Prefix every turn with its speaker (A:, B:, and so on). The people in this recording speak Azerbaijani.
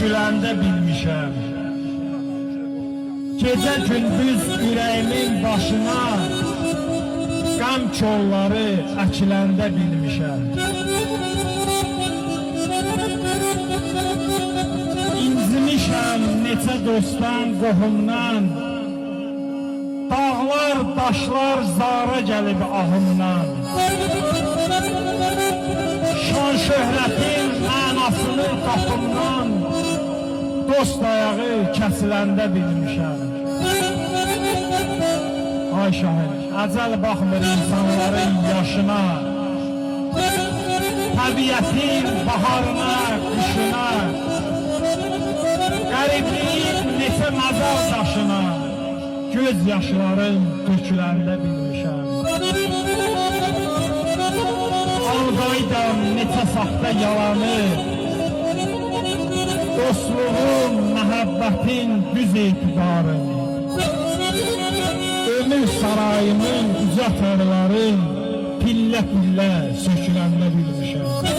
A: töküləndə bilmişəm. Gecə gündüz ürəyimin başına qəm kolları əkiləndə bilmişəm. İnzimişəm neçə dostdan, qohumdan, dağlar, daşlar zara gəlib ahımdan. Şan şöhrətin mənasını qapımdan, dost ayağı kəsiləndə bilmişəm. Ay şahid, əcəl baxmır insanların yaşına, təbiətin baharına, qışına, qəribliyin neçə məzar daşına, göz yaşların töküləndə bilmişəm. Aldaydam neçə saxta yalanı, dostluğun, məhəbbətin düz etibarın, ömür sarayımın uca tərlərin pillə-pillə söküləndə bilmişəm.